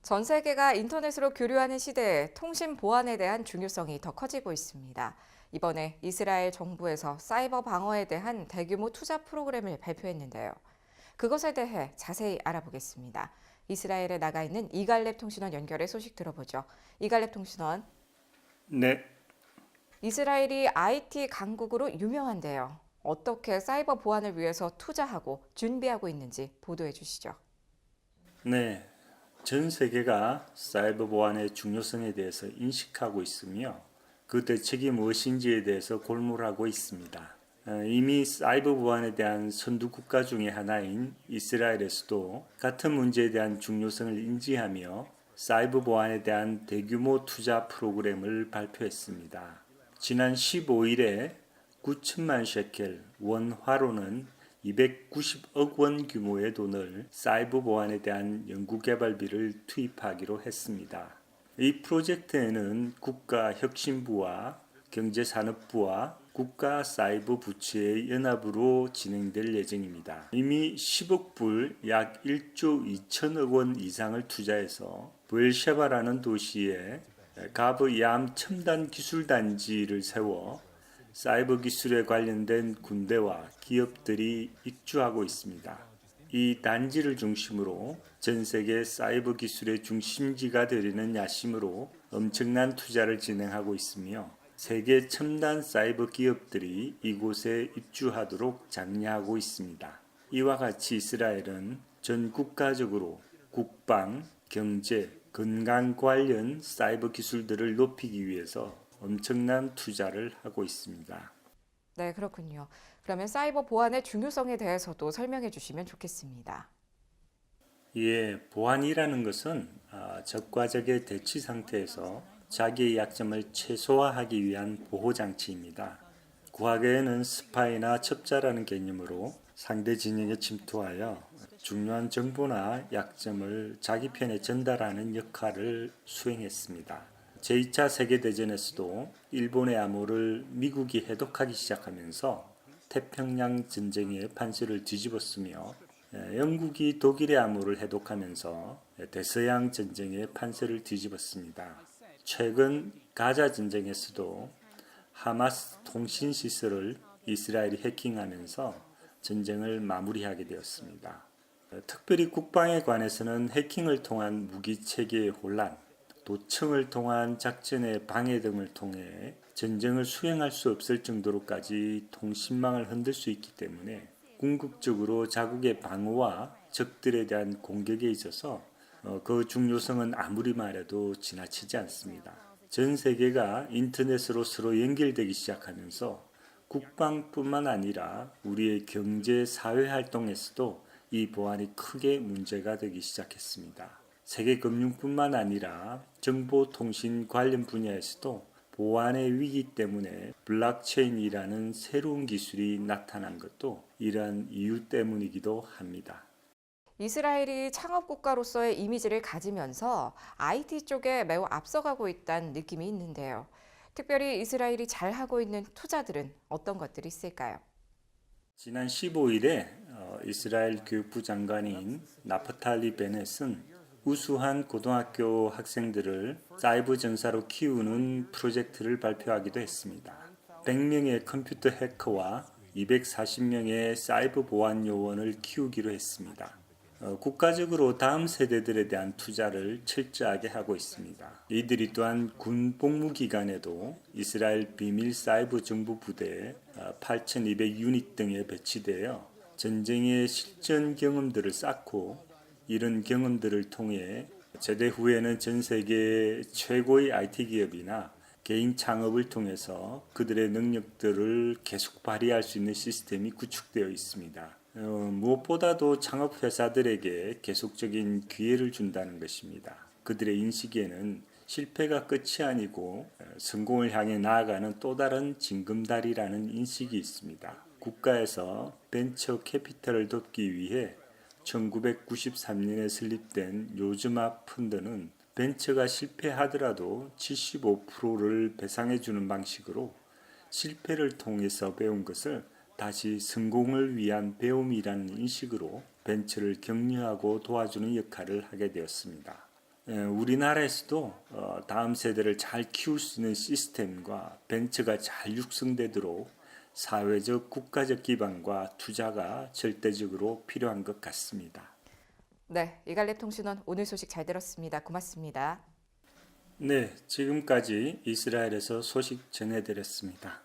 전 세계가 인터넷으로 교류하는 시대에 통신 보안에 대한 중요성이 더 커지고 있습니다. 이번에 이스라엘 정부에서 사이버 방어에 대한 대규모 투자 프로그램을 발표했는데요. 그것에 대해 자세히 알아보겠습니다. 이스라엘에 나가 있는 이갈렙 통신원 연결해 소식 들어보죠. 이갈렙 통신원, 네, 이스라엘이 IT 강국으로 유명한데요. 어떻게 사이버 보안을 위해서 투자하고 준비하고 있는지 보도해 주시죠. 네. 전 세계가 사이버 보안의 중요성에 대해서 인식하고 있으며 그 대책이 무엇인지에 대해서 골몰하고 있습니다. 이미 사이버 보안에 대한 선두 국가 중의 하나인 이스라엘에서도 같은 문제에 대한 중요성을 인지하며 사이버 보안에 대한 대규모 투자 프로그램을 발표했습니다. 지난 15일에 9천만 셰켈, 원화로는 290억 원 규모의 돈을 사이버 보안에 대한 연구개발비를 투입하기로 했습니다. 이 프로젝트에는 국가혁신부와 경제산업부와 국가사이버 부처의 연합으로 진행될 예정입니다. 이미 10억 불, 약 1조 2천억 원 이상을 투자해서 부엘셰바라는 도시에 가브얌 첨단 기술 단지를 세워 사이버 기술에 관련된 군대와 기업들이 입주하고 있습니다. 이 단지를 중심으로 전 세계 사이버 기술의 중심지가 되려는 야심으로 엄청난 투자를 진행하고 있으며 세계 첨단 사이버 기업들이 이곳에 입주하도록 장려하고 있습니다. 이와 같이 이스라엘은 전 국가적으로 국방, 경제, 건강 관련 사이버 기술들을 높이기 위해서 엄청난 투자를 하고 있습니다. 네, 그렇군요. 그러면 사이버 보안의 중요성에 대해서도 설명해 주시면 좋겠습니다. 예, 보안이라는 것은 적과 적의 대치 상태에서 자기의 약점을 최소화하기 위한 보호장치입니다. 과거에는 스파이나 첩자라는 개념으로 상대 진영에 침투하여 중요한 정보나 약점을 자기 편에 전달하는 역할을 수행했습니다. 제2차 세계대전에서도 일본의 암호를 미국이 해독하기 시작하면서 태평양 전쟁의 판세를 뒤집었으며 영국이 독일의 암호를 해독하면서 대서양 전쟁의 판세를 뒤집었습니다. 최근 가자 전쟁에서도 하마스 통신 시설을 이스라엘이 해킹하면서 전쟁을 마무리하게 되었습니다. 특별히 국방에 관해서는 해킹을 통한 무기 체계의 혼란, 도청을 통한 작전의 방해 등을 통해 전쟁을 수행할 수 없을 정도로까지 통신망을 흔들 수 있기 때문에 궁극적으로 자국의 방어와 적들에 대한 공격에 있어서 그 중요성은 아무리 말해도 지나치지 않습니다. 전 세계가 인터넷으로 서로 연결되기 시작하면서 국방뿐만 아니라 우리의 경제, 사회 활동에서도 이 보안이 크게 문제가 되기 시작했습니다. 세계 금융뿐만 아니라 정보통신 관련 분야에서도 보안의 위기 때문에 블록체인이라는 새로운 기술이 나타난 것도 이러한 이유 때문이기도 합니다. 이스라엘이 창업 국가로서의 이미지를 가지면서 IT 쪽에 매우 앞서가고 있다는 느낌이 있는데요. 특별히 이스라엘이 잘하고 있는 투자들은 어떤 것들이 있을까요? 지난 15일에 이스라엘 교육부 장관인 나프탈리 베넷은 우수한 고등학교 학생들을 사이버 전사로 키우는 프로젝트를 발표하기도 했습니다. 100명의 컴퓨터 해커와 240명의 사이버 보안 요원을 키우기로 했습니다. 국가적으로 다음 세대들에 대한 투자를 철저하게 하고 있습니다. 이들이 또한 군 복무기간에도 이스라엘 비밀 사이버 정보 부대에 8,200 유닛 등에 배치되어 전쟁의 실전 경험들을 쌓고 이런 경험들을 통해 제대 후에는 전 세계 최고의 IT 기업이나 개인 창업을 통해서 그들의 능력들을 계속 발휘할 수 있는 시스템이 구축되어 있습니다. 무엇보다도 창업 회사들에게 계속적인 기회를 준다는 것입니다. 그들의 인식에는 실패가 끝이 아니고 성공을 향해 나아가는 또 다른 징검다리라는 인식이 있습니다. 국가에서 벤처 캐피탈을 돕기 위해 1993년에 설립된 요즈마 펀드는 벤처가 실패하더라도 75%를 배상해주는 방식으로 실패를 통해서 배운 것을 다시 성공을 위한 배움이라는 인식으로 벤처를 격려하고 도와주는 역할을 하게 되었습니다. 우리나라에서도 다음 세대를 잘 키울 수 있는 시스템과 벤처가 잘 육성되도록 사회적 국가적 기반과 투자가 절대적으로 필요한 것 같습니다. 네, 이갈랩 통신원 오늘 소식 잘 들었습니다. 고맙습니다. 네, 지금까지 이스라엘에서 소식 전해드렸습니다.